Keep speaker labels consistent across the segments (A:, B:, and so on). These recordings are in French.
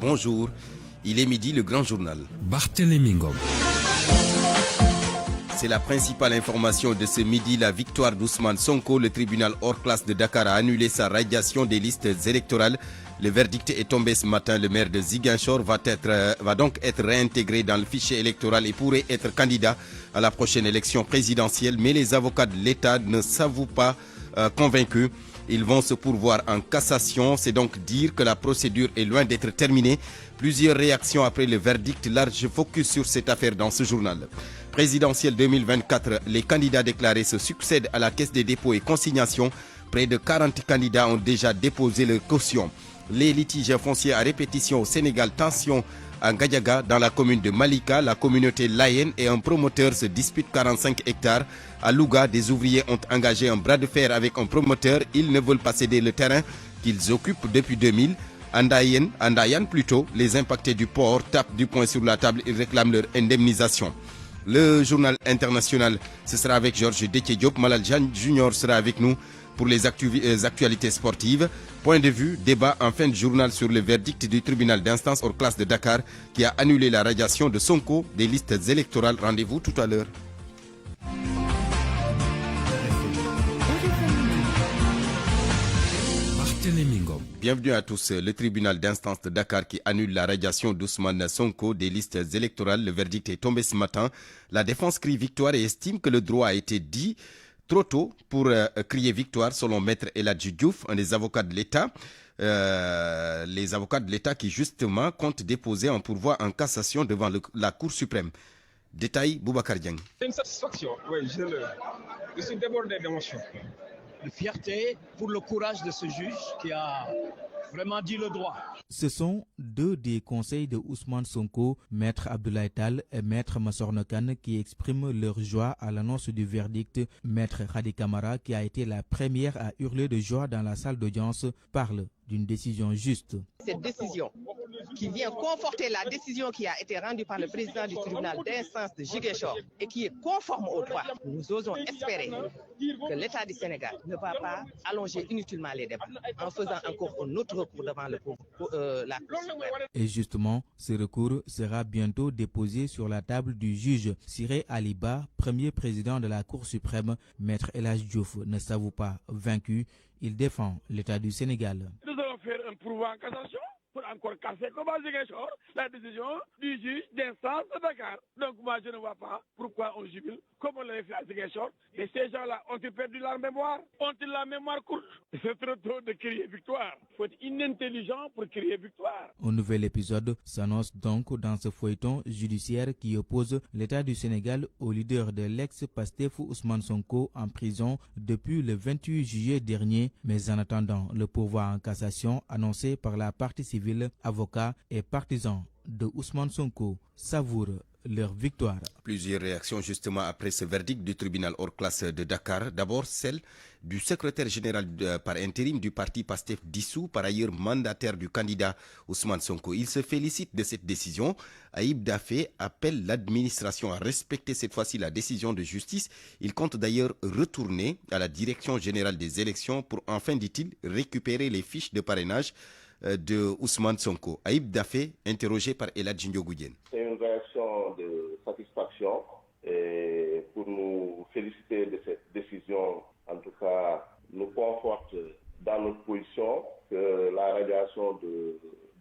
A: Bonjour, il est midi, le grand journal.
B: Barthélémy Ngom.
A: C'est la principale information de ce midi, la victoire d'Ousmane Sonko. Le tribunal hors classe de Dakar a annulé sa radiation des listes électorales. Le verdict est tombé ce matin. Le maire de Ziguinchor va donc être réintégré dans le fichier électoral et pourrait être candidat à la prochaine élection présidentielle. Mais les avocats de l'État ne s'avouent pas convaincus. Ils vont se pourvoir en cassation. C'est donc dire que la procédure est loin d'être terminée. Plusieurs réactions après le verdict. Large focus sur cette affaire dans ce journal. Présidentielle 2024, les candidats déclarés se succèdent à la Caisse des dépôts et consignations. Près de 40 candidats ont déjà déposé leur caution. Les litiges fonciers à répétition au Sénégal, tension à Gadiaga dans la commune de Malika. La communauté Layène et un promoteur se disputent 45 hectares. À Louga, des ouvriers ont engagé un bras de fer avec un promoteur. Ils ne veulent pas céder le terrain qu'ils occupent depuis 2000. Andayan plutôt, les impactés du port tapent du poing sur la table et réclament leur indemnisation. Le journal international, ce sera avec Georges Déthié Diop. Malal Junior sera avec nous pour les actualités sportives. Point de vue, débat en fin de journal sur le verdict du tribunal d'instance hors classe de Dakar qui a annulé la radiation de Sonko des listes électorales. Rendez-vous tout à l'heure. Bienvenue à tous. Le tribunal d'instance de Dakar qui annule la radiation d'Ousmane Sonko des listes électorales. Le verdict est tombé ce matin. La défense crie victoire et estime que le droit a été dit trop tôt pour crier victoire, selon Maître Eladji Diouf, un des avocats de l'État. Les avocats de l'État qui justement comptent déposer un pourvoi en cassation devant la Cour suprême. Détail, Boubacar Dieng.
C: C'est une satisfaction, oui, je suis débordé d'émotions.
D: De fierté pour le courage de ce juge qui a vraiment dit le droit.
E: Ce sont deux des conseils de Ousmane Sonko, Maître Abdoulaye Tall et Maître Massorno Kane, qui expriment leur joie à l'annonce du verdict. Maître Khady Camara, qui a été la première à hurler de joie dans la salle d'audience, parle d'une décision juste.
F: Cette décision qui vient conforter la décision qui a été rendue par le président du tribunal d'instance de Ziguinchor et qui est conforme au droit. Nous osons espérer que l'État du Sénégal ne va pas allonger inutilement les débats en faisant encore un autre recours devant la Cour suprême.
E: Et justement, ce recours sera bientôt déposé sur la table du juge Siré Aliba, premier président de la Cour suprême. Maître Eladji Diouf ne s'avoue pas vaincu. Il défend l'État du Sénégal.
G: Nous allons faire un pourvoi en cassation pour encore casser, comme à Ziguinchor, la décision du juge d'instance de Dakar. Donc moi je ne vois pas pourquoi on jubile comme on l'avait fait à Ziguinchor. Et ces gens-là ont-ils perdu leur mémoire? Ont-ils la mémoire courte? C'est trop tôt de crier victoire. Il faut être inintelligent pour crier victoire.
E: Un nouvel épisode s'annonce donc dans ce feuilleton judiciaire qui oppose l'État du Sénégal au leader de l'ex-Pastef Ousmane Sonko en prison depuis le 28 juillet dernier. Mais en attendant le pourvoi en cassation annoncé par la partie civile, avocats et partisans de Ousmane Sonko savourent leur victoire.
A: Plusieurs réactions justement après ce verdict du tribunal hors classe de Dakar. D'abord celle du secrétaire général par intérim du parti PASTEF dissous, par ailleurs mandataire du candidat Ousmane Sonko. Il se félicite de cette décision. Aïb Dafé appelle l'administration à respecter cette fois-ci la décision de justice. Il compte d'ailleurs retourner à la direction générale des élections pour enfin, dit-il, récupérer les fiches de parrainage de Ousmane Sonko. Aïb Dafé, interrogé par Eladji Ndiogoudienne.
H: C'est une réaction de satisfaction et pour nous féliciter de cette décision, en tout cas, nous conforte dans notre position que la radiation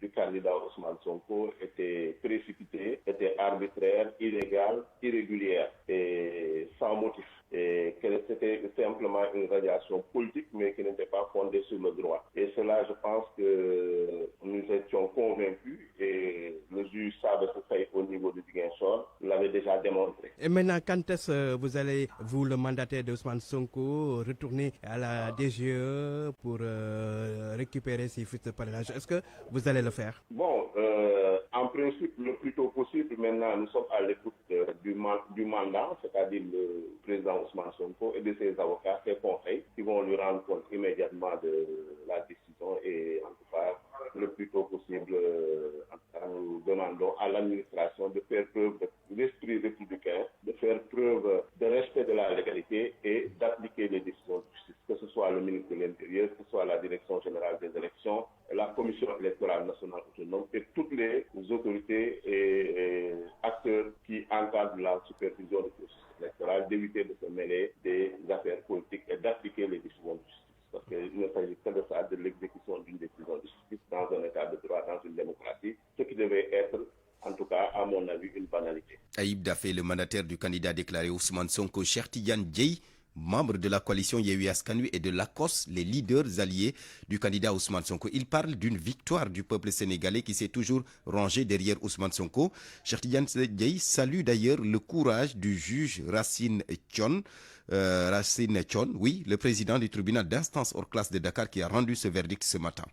H: du candidat Ousmane Sonko était précipitée, était arbitraire, illégale, irrégulière et sans motif. Et que c'était simplement une radiation politique, mais qui n'était pas fondée sur le droit. Et cela, je pense que nous étions convaincus et le juge Sabe Faye au niveau du Ziguinchor l'avait déjà démontré.
I: Et maintenant, quand est-ce que vous allez, vous le mandataire d'Ousmane Sonko, retourner à la DGE pour récupérer ses fiches de parrainage? Est-ce que vous allez le faire?
H: Bon, en principe, le plus tôt possible. Maintenant, nous sommes à l'écoute du mandat, c'est-à-dire le président Ousmane Sonko et de ses avocats, ses conseils, qui vont lui rendre compte immédiatement de la décision et en tout cas, le plus tôt possible, nous demandons à l'administration de faire preuve d'esprit républicain, de faire preuve de respect de la légalité et d'appliquer les décisions de justice, que ce soit le ministre de l'Intérieur, que ce soit la Direction générale des élections, la Commission électorale nationale autonome et toutes les autorités et acteurs qui encadrent la supervision du processus électoral d'éviter de se mêler des affaires politiques et d'appliquer les décisions de justice. Parce qu'il ne s'agit que de ça, de l'exécution d'une décision de justice dans un état de droit, dans une démocratie, ce qui devait être, en tout cas, à mon avis, une banalité.
A: Aïb Dafé, le mandataire du candidat déclaré Ousmane Sonko, Cheikh Tidiane Dièye, membre de la coalition Yewwi Askan Wi et de l'ACOS, les leaders alliés du candidat Ousmane Sonko. Il parle d'une victoire du peuple sénégalais qui s'est toujours rangé derrière Ousmane Sonko. Cheikh Tidiane Dièye salue d'ailleurs le courage du juge Racine Thion, oui, le président du tribunal d'instance hors classe de Dakar qui a rendu ce verdict ce matin.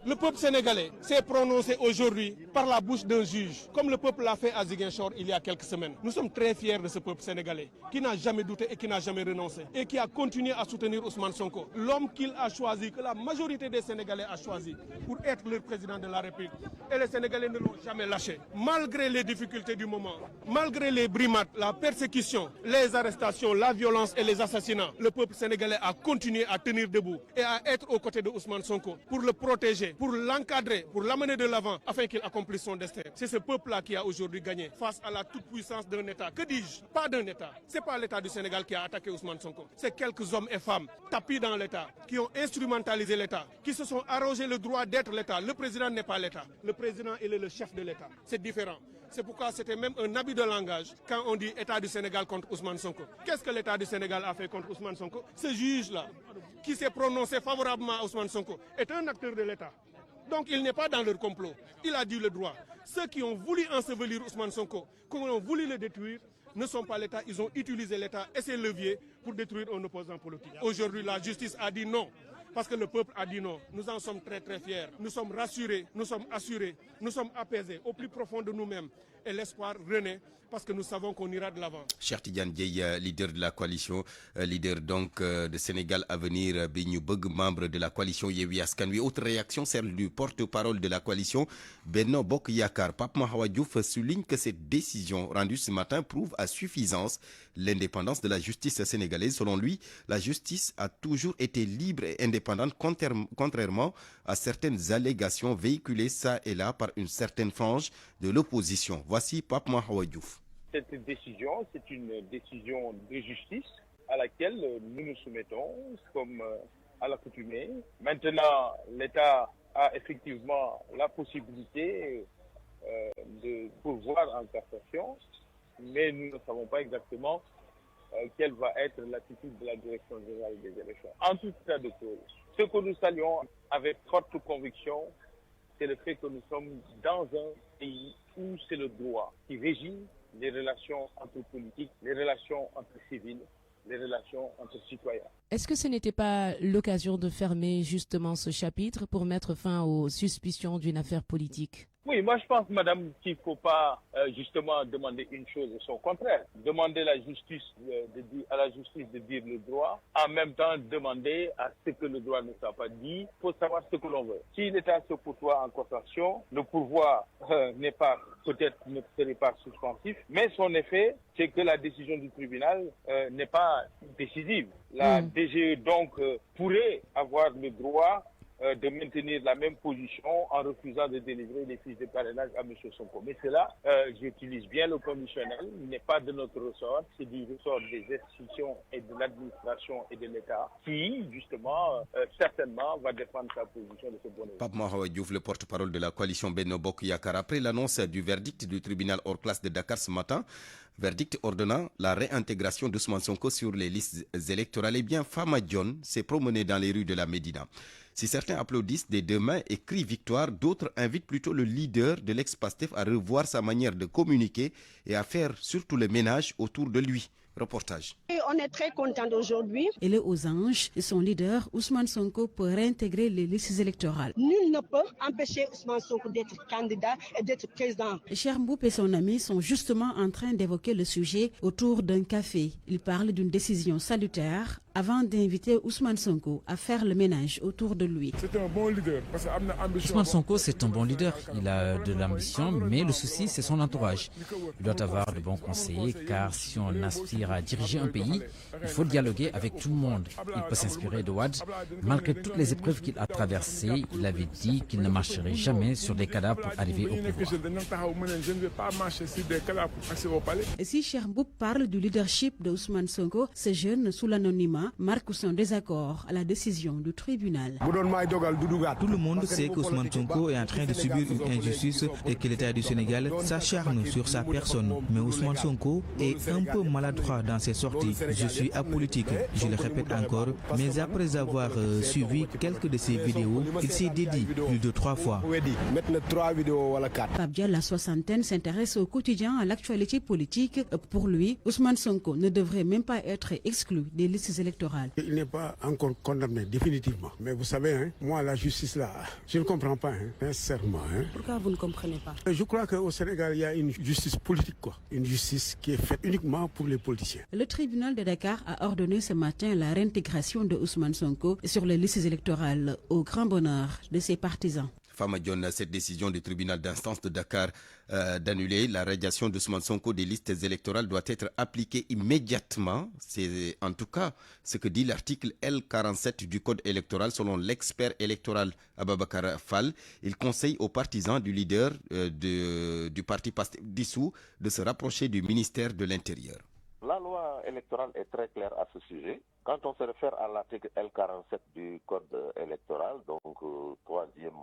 B: Le peuple sénégalais s'est prononcé aujourd'hui par la bouche d'un juge, comme le peuple l'a fait à Ziguinchor il y a quelques semaines. Nous sommes très fiers de ce peuple sénégalais qui n'a jamais douté et qui n'a jamais renoncé et qui a continué à soutenir Ousmane Sonko, l'homme qu'il a choisi, que la majorité des Sénégalais a choisi pour être le président de la République. Et les Sénégalais ne l'ont jamais lâché. Malgré les difficultés du moment, malgré les brimades, la persécution, les arrestations, la violence et les assassinats, le peuple sénégalais a continué à tenir debout et à être aux côtés de Ousmane Sonko pour le protéger, pour l'encadrer, pour l'amener de l'avant afin qu'il accomplisse son destin. C'est ce peuple-là qui a aujourd'hui gagné face à la toute-puissance d'un État. Que dis-je? Pas d'un État. C'est pas l'État du Sénégal qui a attaqué Ousmane Sonko. C'est quelques hommes et femmes tapis dans l'État, qui ont instrumentalisé l'État, qui se sont arrogés le droit d'être l'État. Le président n'est pas l'État. Le président, il est le chef de l'État. C'est différent. C'est pourquoi c'était même un abus de langage quand on dit État du Sénégal contre Ousmane Sonko. Qu'est-ce que l'État du Sénégal a fait contre Ousmane Sonko? Ce juge-là, qui s'est prononcé favorablement à Ousmane Sonko, est un acteur de l'État. Donc il n'est pas dans leur complot. Il a dit le droit. Ceux qui ont voulu ensevelir Ousmane Sonko, qui ont voulu le détruire, ne sont pas l'État. Ils ont utilisé l'État et ses leviers pour détruire un opposant politique. Aujourd'hui, la justice a dit non. Parce que le peuple a dit non. Nous en sommes très très fiers. Nous sommes rassurés, nous sommes assurés, nous sommes apaisés au plus profond de nous-mêmes. Et l'espoir renaît parce que nous savons qu'on ira de l'avant.
A: Cheikh Tidiane Dièye, leader de la coalition, leader donc de Sénégal Avenir, Bignou Bug, membre de la coalition Yewwi Askan Wi. Autre réaction, celle du porte-parole de la coalition, Benno Bokk Yakaar. Pape Mahawa Diouf souligne que cette décision rendue ce matin prouve à suffisance l'indépendance de la justice sénégalaise. Selon lui, la justice a toujours été libre et indépendante, contrairement à certaines allégations véhiculées ça et là par une certaine frange de l'opposition. Voici Pape Mahawa Diouf.
J: Cette décision, c'est une décision de justice à laquelle nous nous soumettons comme à l'accoutumée. Maintenant, l'État a effectivement la possibilité de pourvoir en cassation, mais nous ne savons pas exactement quelle va être l'attitude de la direction générale des élections. En tout cas de cause, ce que nous saluons avec forte conviction, c'est le fait que nous sommes dans un pays où c'est le droit qui régit les relations entre politiques, les relations entre civils, les relations entre citoyens.
K: Est-ce que ce n'était pas l'occasion de fermer justement ce chapitre pour mettre fin aux suspicions d'une affaire politique?
J: Oui, moi je pense, madame, qu'il ne faut pas justement demander une chose et son contraire. Demander à la justice de dire le droit, en même temps demander à ce que le droit ne soit pas dit. Il faut savoir ce que l'on veut. Si l'État se pourvoit en cassation, le pourvoi ne serait pas suspensif, mais son effet, c'est que la décision du tribunal n'est pas décisive. La DGE donc pourrait avoir le droit de maintenir la même position en refusant de délivrer les fiches de parrainage à M. Sonko. Mais cela, j'utilise bien le conditionnel, n'est pas de notre ressort, c'est du ressort des institutions et de l'administration et de l'État qui, justement, certainement va défendre sa position de ce point de vue.
A: Pape Mahawa Diouf, le porte-parole de la coalition Benno Bokk Yakaar. Après l'annonce du verdict du tribunal hors classe de Dakar ce matin, verdict ordonnant la réintégration d'Ousmane Sonko sur les listes électorales, eh bien, Fama Dione s'est promené dans les rues de la Médina. Si certains applaudissent des deux mains et crient victoire, d'autres invitent plutôt le leader de l'ex-Pastef à revoir sa manière de communiquer et à faire surtout le ménage autour de lui. Reportage.
L: Et on est très content d'aujourd'hui.
M: Elle est aux anges et son leader, Ousmane Sonko, peut réintégrer les listes électorales.
L: Nul ne peut empêcher Ousmane Sonko d'être candidat et d'être président.
M: Cheikh Mboup et son ami sont justement en train d'évoquer le sujet autour d'un café. Ils parlent d'une décision salutaire avant d'inviter Ousmane Sonko à faire le ménage autour de lui.
N: C'est un bon leader.
O: Ousmane Sonko, c'est un bon leader. Il a de l'ambition, mais le souci, c'est son entourage. Il doit avoir de bons conseillers, car si on aspire à diriger un pays, il faut dialoguer avec tout le monde. Il peut s'inspirer de Wade. Malgré toutes les épreuves qu'il a traversées, il avait dit qu'il ne marcherait jamais sur des cadavres pour arriver au pouvoir.
M: Et si Cheikh Mboup parle du leadership de Ousmane Sonko, ce jeune sous l'anonymat marque son désaccord à la décision du tribunal.
E: Tout le monde sait qu'Ousmane Sonko est en train de subir une injustice et que l'État du Sénégal s'acharne sur sa personne. Mais Ousmane Sonko est un peu maladroit dans ses sorties. Je suis apolitique, je le répète encore, mais après avoir suivi quelques de ses vidéos, il s'est dédié plus de 3 fois.
M: Pape Dia, la soixantaine, s'intéresse au quotidien à l'actualité politique. Pour lui, Ousmane Sonko ne devrait même pas être exclu des listes électorales.
N: Il n'est pas encore condamné définitivement. Mais vous savez, moi, la justice là, je ne comprends pas, sincèrement.
M: Pourquoi vous ne comprenez pas?
N: Je crois qu'au Sénégal, il y a une justice politique, une justice qui est faite uniquement pour les politiciens.
M: Le tribunal de Dakar a ordonné ce matin la réintégration de Ousmane Sonko sur les listes électorales au grand bonheur de ses partisans.
A: Fama John, cette décision du tribunal d'instance de Dakar d'annuler la radiation d'Ousmane Sonko des listes électorales doit être appliquée immédiatement. C'est en tout cas ce que dit l'article L47 du Code électoral selon l'expert électoral Ababakar Fall. Il conseille aux partisans du leader du parti Pastef dissous de se rapprocher du ministère de l'Intérieur.
H: La loi électorale est très claire à ce sujet. Quand on se réfère à l'article L47 du Code électoral, donc troisième,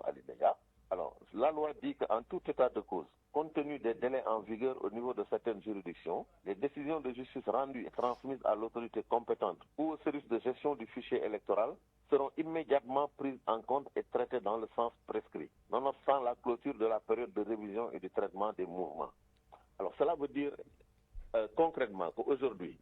H: alinéa, alors la loi dit qu'en tout état de cause, compte tenu des délais en vigueur au niveau de certaines juridictions, les décisions de justice rendues et transmises à l'autorité compétente ou au service de gestion du fichier électoral seront immédiatement prises en compte et traitées dans le sens prescrit, nonobstant la clôture de la période de révision et du traitement des mouvements. Alors cela veut dire concrètement qu'aujourd'hui,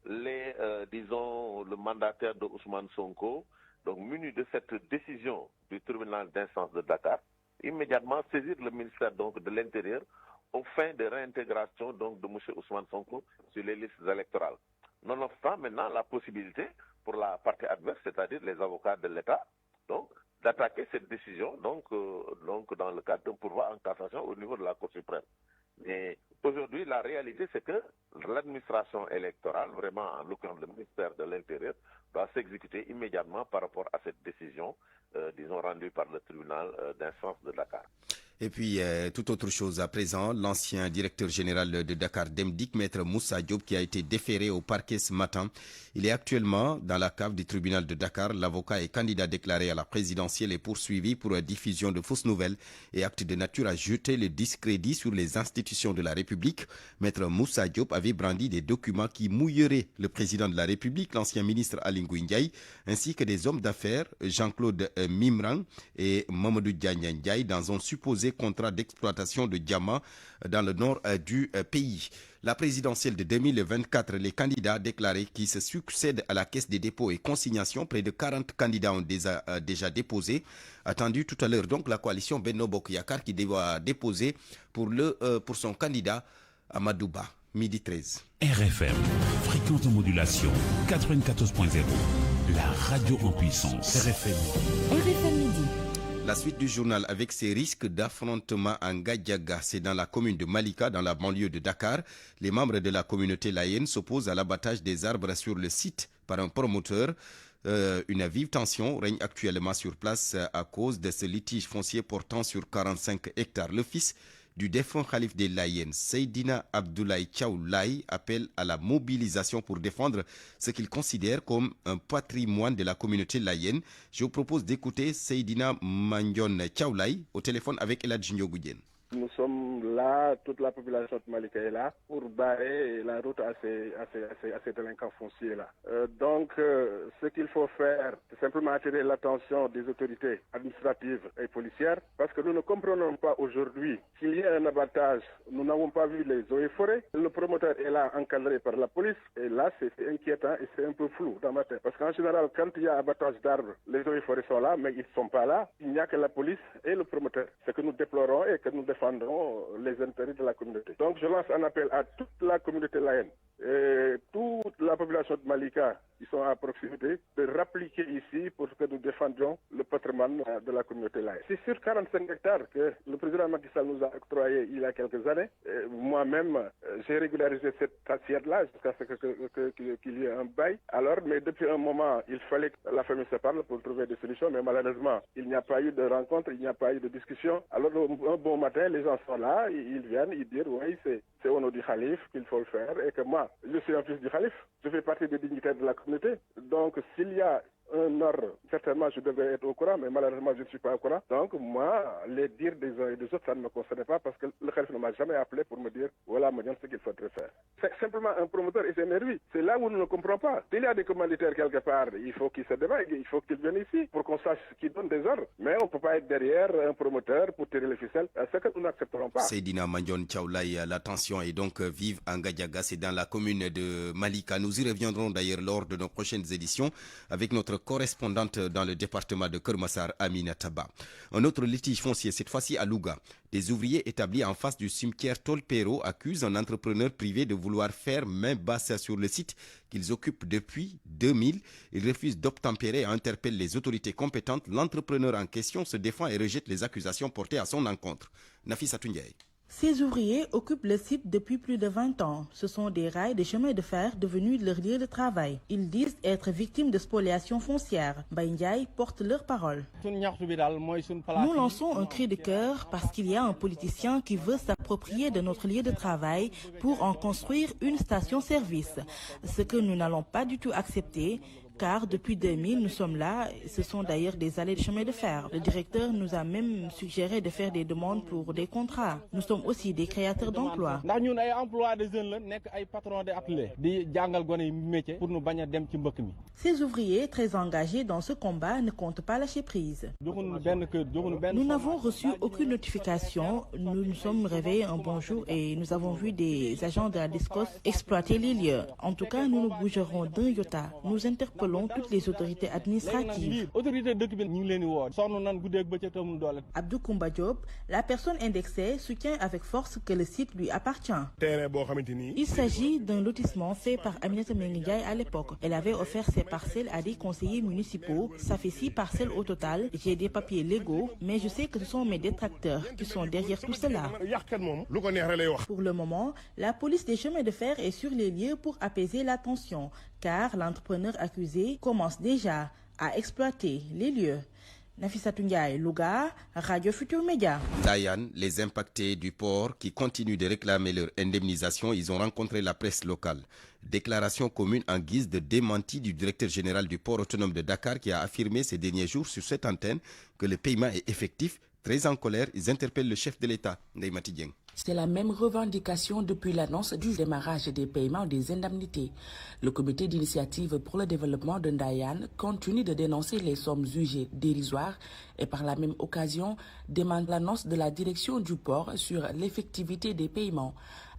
H: le mandataire de Ousmane Sonko, donc muni de cette décision du tribunal d'instance de Dakar, immédiatement saisir le ministère donc de l'Intérieur aux fins de réintégration donc de M. Ousmane Sonko sur les listes électorales. Nonobstant maintenant la possibilité pour la partie adverse, c'est-à-dire les avocats de l'État, donc d'attaquer cette décision donc dans le cadre d'un pourvoi en cassation au niveau de la Cour suprême. Mais aujourd'hui, la réalité, c'est que l'administration électorale, vraiment en l'occurrence le ministère de l'Intérieur, doit s'exécuter immédiatement par rapport à cette décision, rendue par le tribunal d'instance de Dakar.
A: Et puis, toute autre chose à présent, l'ancien directeur général de Dakar Demdik, maître Moussa Diop, qui a été déféré au parquet ce matin. Il est actuellement dans la cave du tribunal de Dakar. L'avocat et candidat déclaré à la présidentielle est poursuivi pour diffusion de fausses nouvelles et actes de nature à jeter le discrédit sur les institutions de la République. Maître Moussa Diop avait brandi des documents qui mouilleraient le président de la République, l'ancien ministre Aly Ngouille Ndiaye, ainsi que des hommes d'affaires, Jean-Claude Mimran et Mamadou Diagne Ndiaye, dans un supposé contrat d'exploitation de diamants dans le nord du pays. La présidentielle de 2024, les candidats déclarés qui se succèdent à la Caisse des dépôts et consignations, près de 40 candidats ont déjà déposé. Attendu tout à l'heure donc la coalition Benno Bokk Yakaar qui doit déposer pour son candidat Amadouba, midi 13.
P: RFM, fréquence de modulation 94.0, la radio en puissance.
K: RFM midi.
A: La suite du journal avec ces risques d'affrontement en Gadiaga, c'est dans la commune de Malika, dans la banlieue de Dakar. Les membres de la communauté laïenne s'opposent à l'abattage des arbres sur le site par un promoteur. Une vive tension règne actuellement sur place à cause de ce litige foncier portant sur 45 hectares. Le fils du défunt Khalif des Layènes, Seydina Abdoulaye Thiaoulaye, appelle à la mobilisation pour défendre ce qu'il considère comme un patrimoine de la communauté layène. Je vous propose d'écouter Seydina Mandione Thiaoulaye au téléphone avec Eladji Ndiogou.
Q: Nous sommes là, toute la population de Malika est là, pour barrer la route à ces délinquants fonciers-là. Donc, ce qu'il faut faire, c'est simplement attirer l'attention des autorités administratives et policières, parce que nous ne comprenons pas aujourd'hui qu'il y ait un abattage. Nous n'avons pas vu les eaux et forêts. Le promoteur est là, encadré par la police, et là, c'est inquiétant et c'est un peu flou dans ma tête. Parce qu'en général, quand il y a abattage d'arbres, les eaux et forêts sont là, mais ils ne sont pas là. Il n'y a que la police et le promoteur. Ce que nous déplorons et que nous défendons défendons les intérêts de la communauté. Donc je lance un appel à toute la communauté laïenne et toute la population de Malika qui sont à proximité de rappliquer ici pour que nous défendions le patrimoine de la communauté laïenne. C'est sur 45 hectares que le président Macky Sall nous a octroyé il y a quelques années. Moi-même, j'ai régularisé cette assiette-là jusqu'à ce qu'il y ait un bail. Alors, mais depuis un moment, il fallait que la famille se parle pour trouver des solutions, mais malheureusement, il n'y a pas eu de rencontre, il n'y a pas eu de discussion. Alors, un bon matin, les gens sont là, ils viennent, ils disent, oui, c'est au nom du calife qu'il faut le faire, et que moi, je suis un fils du calife, je fais partie des dignitaires de la communauté. Donc, s'il y a un ordre, certainement je devrais être au courant, mais malheureusement je ne suis pas au courant. Donc moi, les dires des uns et des autres, ça ne me concerne pas parce que le calife ne m'a jamais appelé pour me dire voilà Modiane ce qu'il faudrait faire. C'est simplement un promoteur et c'est nerveux. C'est là où nous ne comprenons pas. S'il y a des commanditaires quelque part, il faut qu'ils se dévaillent, il faut qu'ils viennent ici pour qu'on sache qui donne des ordres. Mais on ne peut pas être derrière un promoteur pour tirer les ficelles. C'est ce que nous n'accepterons pas.
A: Seydina Mandione Thiaoulaye, la tension est donc vive en Gadiaga, c'est dans la commune de Malika. Nous y reviendrons d'ailleurs lors de nos prochaines éditions avec notre correspondante dans le département de Kermassar, Amina Taba. Un autre litige foncier, cette fois-ci à Louga. Des ouvriers établis en face du cimetière Tolpero accusent un entrepreneur privé de vouloir faire main basse sur le site qu'ils occupent depuis 2000. Ils refusent d'obtempérer et interpellent les autorités compétentes. L'entrepreneur en question se défend et rejette les accusations portées à son encontre. Nafisa Toundiaye.
R: Ces ouvriers occupent le site depuis plus de 20 ans. Ce sont des rails de chemin de fer devenus leur lieu de travail. Ils disent être victimes de spoliation foncière. Baïndiaï porte leur parole. Nous lançons un cri de cœur parce qu'il y a un politicien qui veut s'approprier de notre lieu de travail pour en construire une station-service. Ce que nous n'allons pas du tout accepter. Car depuis 2000, nous sommes là. Ce sont d'ailleurs des allées de chemin de fer. Le directeur nous a même suggéré de faire des demandes pour des contrats. Nous sommes aussi des créateurs d'emplois. Ces ouvriers très engagés dans ce combat ne comptent pas lâcher prise. Nous n'avons reçu aucune notification. Nous nous sommes réveillés un bon jour et nous avons vu des agents de la DISCOS exploiter les lieux. En tout cas, nous ne bougerons d'un iota. Nous interpellons toutes les autorités administratives. Abdou Koumba Diop, la personne indexée, soutient avec force que le site lui appartient. Il s'agit d'un lotissement fait par Aminata Mengidiaye à l'époque. Elle avait offert ses parcelles à des conseillers municipaux. Ça fait 6 parcelles au total. J'ai des papiers légaux, mais je sais que ce sont mes détracteurs qui sont derrière tout cela. Pour le moment, la police des chemins de fer est sur les lieux pour apaiser la tension, car l'entrepreneur accusé commence déjà à exploiter les lieux. Nafisa Toundiaye, Louga, Radio Futur Média.
A: Dayan, les impactés du port qui continuent de réclamer leur indemnisation, ils ont rencontré la presse locale. Déclaration commune en guise de démenti du directeur général du port autonome de Dakar qui a affirmé ces derniers jours sur cette antenne que le paiement est effectif. Très en colère, ils interpellent le chef de l'État, Ndeye Mati Dieng.
S: C'est la même revendication depuis l'annonce du démarrage des paiements des indemnités. Le comité d'initiative pour le développement de Ndayan continue de dénoncer les sommes jugées dérisoires et par la même occasion demande l'annonce de la direction du port sur l'effectivité des paiements.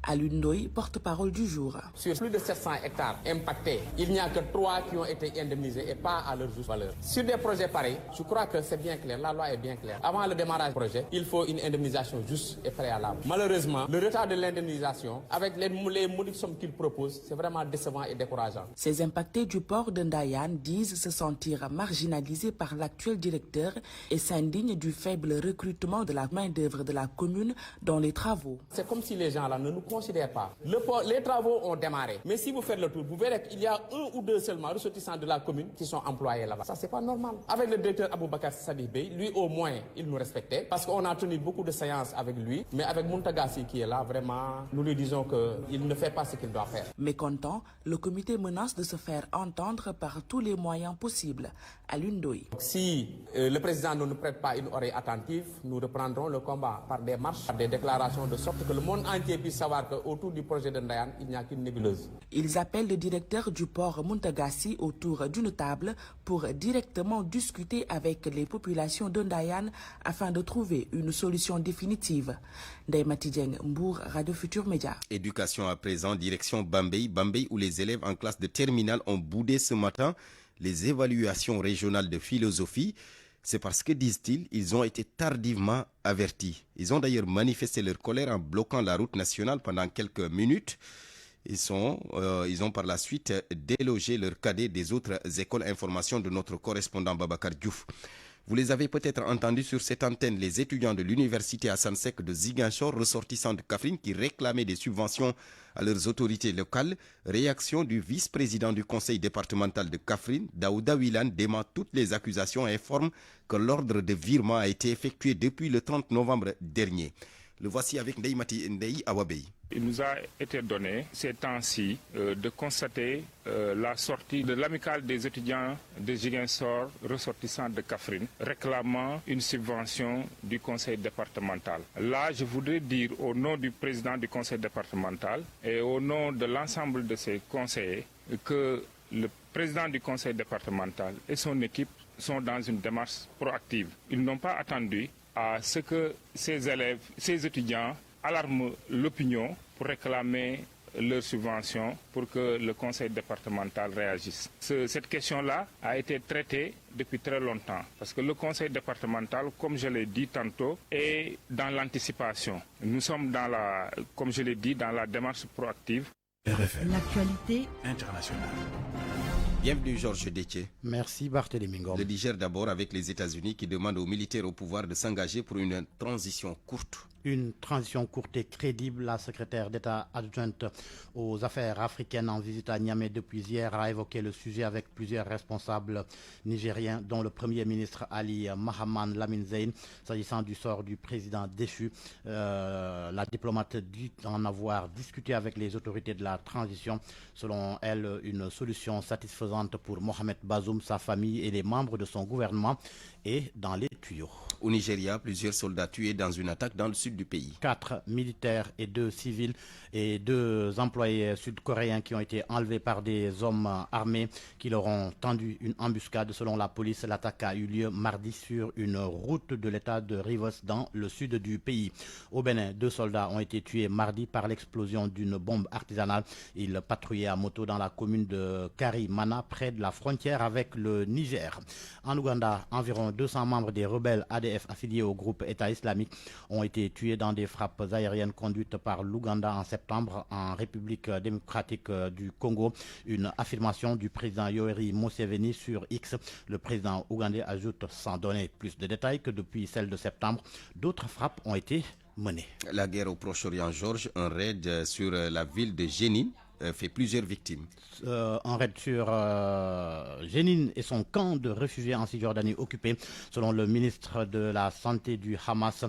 S: Alioune Ndoye, porte-parole du jour.
T: Sur plus de 700 hectares impactés, il n'y a que 3 qui ont été indemnisés et pas à leur juste valeur. Sur des projets pareils, je crois que c'est bien clair, la loi est bien claire. Avant le démarrage du projet, il faut une indemnisation juste et préalable. Malheureusement, le retard de l'indemnisation, avec les modiques sommes qu'il propose, c'est vraiment décevant et décourageant.
S: Ces impactés du port de Ndayan disent se sentir marginalisés par l'actuel directeur et s'indignent du faible recrutement de la main-d'œuvre de la commune dans les travaux.
T: C'est comme si les gens là ne nous considèrent pas. Les travaux ont démarré. Mais si vous faites le tour, vous verrez qu'il y a 1 ou 2 seulement ressortissants de la commune qui sont employés là-bas. Ça, c'est pas normal. Avec le directeur Aboubakar Sadibé, Bey, lui au moins, il nous respectait parce qu'on a tenu beaucoup de séances avec lui. Mais avec Muntagassi qui est là, vraiment, nous lui disons qu'il ne fait pas ce qu'il doit faire.
S: Mécontent, le comité menace de se faire entendre par tous les moyens possibles. Alioune Ndoye.
T: Si le président ne nous prête pas une oreille attentive, nous reprendrons le combat par des marches, par des déclarations, de sorte que le monde entier puisse savoir qu'autour du projet de Ndayan, il n'y a qu'une nébuleuse.
S: Ils appellent le directeur du port Muntagassi autour d'une table pour directement discuter avec les populations de Ndayan afin de trouver une solution définitive. Ndeye Mati Dieng, Mbour, Radio Futur Média.
A: Éducation à présent, direction Bambey. Bambey où les élèves en classe de terminale ont boudé ce matin les évaluations régionales de philosophie. C'est parce que, disent-ils, ils ont été tardivement avertis. Ils ont d'ailleurs manifesté leur colère en bloquant la route nationale pendant quelques minutes. Ils ont par la suite délogé leurs cadets des autres écoles information de notre correspondant Babacar Diouf. Vous les avez peut-être entendus sur cette antenne, les étudiants de l'université Hassan Sek de Ziguinchor, ressortissants de Kaffrine, qui réclamaient des subventions à leurs autorités locales. Réaction du vice-président du conseil départemental de Kaffrine, Daouda Wilan, dément toutes les accusations et informe que l'ordre de virement a été effectué depuis le 30 novembre dernier. Le voici avec Ndeymati Ndei Awabei.
C: Il nous a été donné ces temps-ci de constater la sortie de l'amicale des étudiants de Ziguinchor ressortissants de Kaffrine réclamant une subvention du conseil départemental. Là, je voudrais dire au nom du président du conseil départemental et au nom de l'ensemble de ses conseillers que le président du conseil départemental et son équipe sont dans une démarche proactive. Ils n'ont pas attendu à ce que ces élèves, ces étudiants alarment l'opinion pour réclamer leurs subventions pour que le conseil départemental réagisse. Cette question-là a été traitée depuis très longtemps parce que le conseil départemental, comme je l'ai dit tantôt, est dans l'anticipation. Nous sommes comme je l'ai dit, dans la démarche proactive.
U: RFM. L'actualité internationale.
A: Bienvenue Georges Détier.
U: Merci Barthélémy Ngom.
A: Le Niger d'abord avec les États-Unis qui demandent aux militaires au pouvoir de s'engager pour une transition courte.
U: Une transition courte et crédible. La secrétaire d'État adjointe aux affaires africaines en visite à Niamey depuis hier a évoqué le sujet avec plusieurs responsables nigériens, dont le Premier ministre Ali Mahaman Lamine Zeyn. S'agissant du sort du président déchu, la diplomate dit en avoir discuté avec les autorités de la transition. Selon elle, une solution satisfaisante pour Mohamed Bazoum, sa famille et les membres de son gouvernement est dans les tuyaux.
A: Au Nigeria, plusieurs soldats tués dans une attaque dans le sud du pays.
U: 4 militaires et 2 civils et 2 employés sud-coréens qui ont été enlevés par des hommes armés qui leur ont tendu une embuscade. Selon la police, l'attaque a eu lieu mardi sur une route de l'état de Rivers dans le sud du pays. Au Bénin, 2 soldats ont été tués mardi par l'explosion d'une bombe artisanale. Ils patrouillaient à moto dans la commune de Karimana, près de la frontière avec le Niger. En Ouganda, environ 200 membres des rebelles ADF affiliés au groupe État islamique ont été tués dans des frappes aériennes conduites par l'Ouganda en septembre en République démocratique du Congo. Une affirmation du président Yoweri Museveni sur X. Le président ougandais ajoute sans donner plus de détails que depuis celle de septembre, d'autres frappes ont été menées.
A: La guerre au Proche-Orient, Georges, un raid sur la ville de Jénine fait plusieurs victimes.
U: Un raid sur Jénine et son camp de réfugiés en Cisjordanie occupé. Selon le ministre de la Santé du Hamas,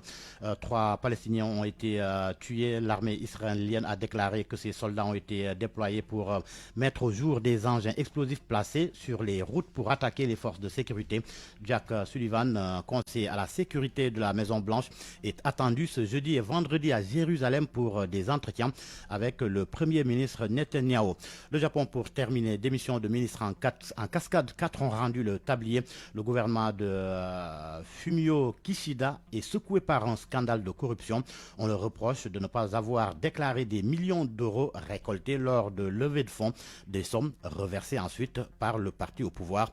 U: 3 Palestiniens ont été tués. L'armée israélienne a déclaré que ces soldats ont été déployés pour mettre au jour des engins explosifs placés sur les routes pour attaquer les forces de sécurité. Jack Sullivan, conseiller à la sécurité de la Maison-Blanche, est attendu ce jeudi et vendredi à Jérusalem pour des entretiens avec le Premier ministre Netanyahu. Le Japon, pour terminer, démission de ministres en cascade. 4 ont rendu le tablier. Le gouvernement de Fumio Kishida est secoué par un scandale de corruption. On le reproche de ne pas avoir déclaré des millions d'euros récoltés lors de levées de fonds, des sommes reversées ensuite par le parti au pouvoir,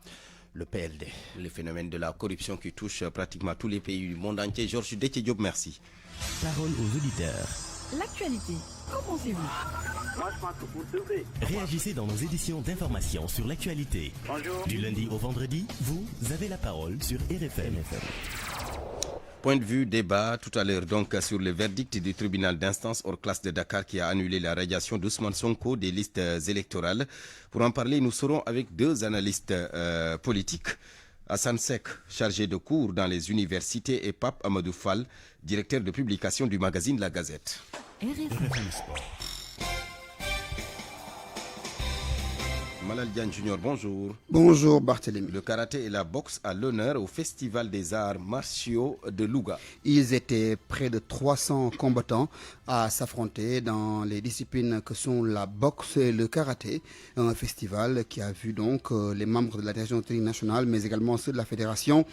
U: le PLD.
A: Le phénomène de la corruption qui touche pratiquement tous les pays du monde entier. Georges Détié Diop, merci.
U: Parole aux auditeurs.
V: L'actualité, qu'en pensez-vous?
W: Moi, je pense que vous devez.
V: Réagissez dans nos éditions d'information sur l'actualité.
W: Bonjour.
V: Du lundi au vendredi, vous avez la parole sur RFM.
A: Point de vue, débat tout à l'heure donc sur le verdict du tribunal d'instance hors classe de Dakar qui a annulé la radiation d'Ousmane Sonko des listes électorales. Pour en parler, nous serons avec 2 analystes politiques. Hassan Sek, chargé de cours dans les universités, et Pape Amadou Fall, directeur de publication du magazine La Gazette.
V: RFM Sport.
A: Malal Diagne Junior, bonjour.
X: Bonjour Barthélémy.
A: Le karaté et la boxe à l'honneur au Festival des arts martiaux de Louga.
X: Ils étaient près de 300 combattants à s'affronter dans les disciplines que sont la boxe et le karaté. Un festival qui a vu donc les membres de la direction nationale, mais également ceux de la fédération,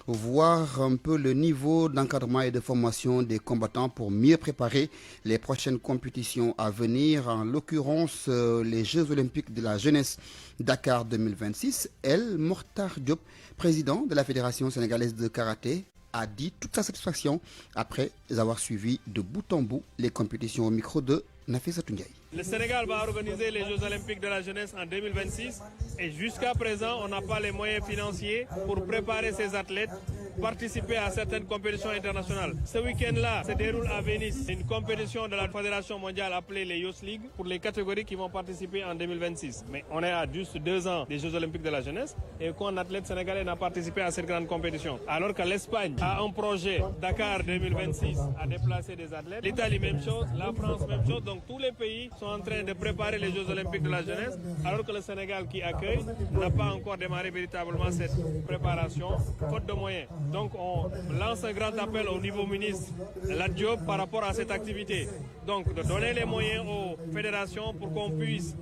X: voir un peu le niveau d'encadrement et de formation des combattants pour mieux préparer les prochaines compétitions à venir, en l'occurrence les Jeux olympiques de la jeunesse Jazz Dakar 2026. El Mortar Diop, président de la Fédération sénégalaise de karaté, a dit toute sa satisfaction après avoir suivi de bout en bout les compétitions au micro de Nafisa Ndiaye.
D: Le Sénégal va organiser les Jeux Olympiques de la jeunesse en 2026 et jusqu'à présent, on n'a pas les moyens financiers pour préparer ces athlètes, participer à certaines compétitions internationales. Ce week-end-là se déroule à Venise une compétition de la Fédération mondiale appelée les Youth League pour les catégories qui vont participer en 2026. Mais on est à juste 2 ans des Jeux Olympiques de la jeunesse et aucun athlète sénégalais n'a participé à cette grande compétition. Alors que l'Espagne a un projet Dakar 2026 à déplacer des athlètes, l'Italie même chose, la France même chose, donc tous les pays sont en train de préparer les Jeux Olympiques de la jeunesse, alors que le Sénégal qui accueille n'a pas encore démarré véritablement cette préparation, faute de moyens. Donc on lance un grand appel au niveau ministre Lat Diop par rapport à cette activité. Donc de donner les moyens aux fédérations pour qu'on puisse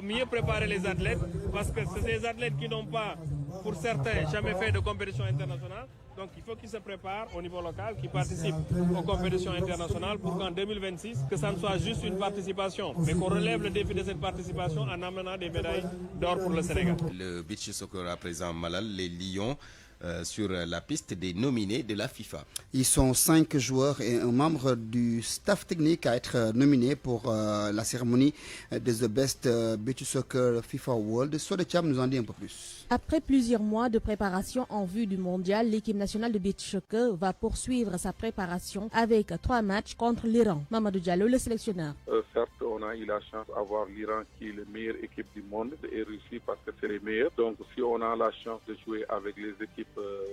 D: mieux préparer les athlètes, parce que c'est des athlètes qui n'ont pas, pour certains, jamais fait de compétition internationale. Donc il faut qu'ils se préparent au niveau local, qu'ils participent aux compétitions internationales pour qu'en 2026, que ça ne soit juste une participation, mais qu'on relève le défi de cette participation en amenant des médailles d'or pour le Sénégal.
A: Le beach soccer à présent, Malal, les Lions sur la piste des nominés de la FIFA.
X: Ils sont 5 joueurs et un membre du staff technique à être nominés pour la cérémonie de The Best Beach Soccer FIFA World. Sodecham nous en dit un peu plus.
F: Après plusieurs mois de préparation en vue du mondial, l'équipe nationale de beach soccer va poursuivre sa préparation avec 3 matchs contre l'Iran. Mamadou Diallo, le sélectionneur.
Q: Certes, on a eu la chance d'avoir l'Iran qui est la meilleure équipe du monde et Russie parce que c'est les meilleurs. Donc si on a la chance de jouer avec les équipes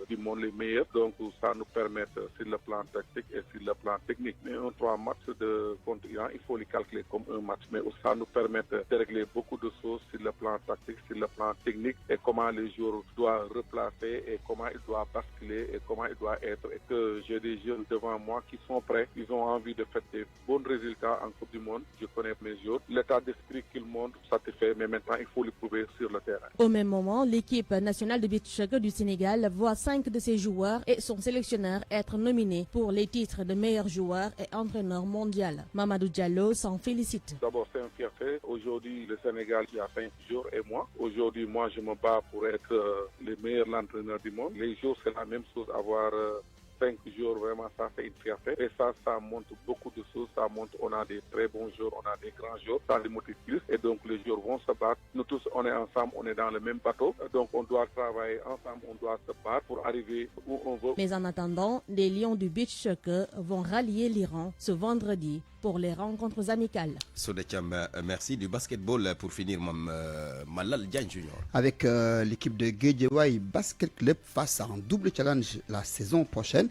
Q: du monde les meilleurs, donc ça nous permet sur le plan tactique et sur le plan technique. Mais un 3 matchs contre l'Iran, il faut les calculer comme un match. Mais ça nous permet de régler beaucoup de choses sur le plan tactique, sur le plan technique et comment les joueurs doivent replacer et comment ils doivent basculer et comment ils doivent être. Et que j'ai des jeunes devant moi qui sont prêts, ils ont envie de faire des bons résultats en Coupe du Monde. Je connais mes joueurs. L'état d'esprit qu'ils montrent, ça te fait, mais maintenant il faut le prouver sur le terrain.
F: Au même moment, l'équipe nationale de beach soccer du Sénégal voit 5 de ses joueurs et son sélectionneur être nominés pour les titres de meilleur joueur et entraîneur mondial. Mamadou Diallo s'en félicite.
Q: D'abord, c'est un fierté. Aujourd'hui, le Sénégal qui a 5 jours et moi. Aujourd'hui, moi, je me bats pour être le meilleur entraîneur du monde. Les jours, c'est la même chose, avoir 5 jours, vraiment, ça fait une fierté. Et ça montre beaucoup de choses. Ça montre qu'on a des très bons jours, on a des grands jours. Ça les motive plus. Et donc, les jours vont se battre. Nous tous, on est ensemble, on est dans le même bateau. Donc, on doit travailler ensemble, on doit se battre pour arriver où on veut.
F: Mais en attendant, les Lions du beach soccer vont rallier l'Iran ce vendredi pour les rencontres amicales.
A: Sodecham, merci. Du basketball pour finir, Malal Diagne Junior.
X: Avec l'équipe de Guédiawaye Basket Club face à un double challenge la saison prochaine.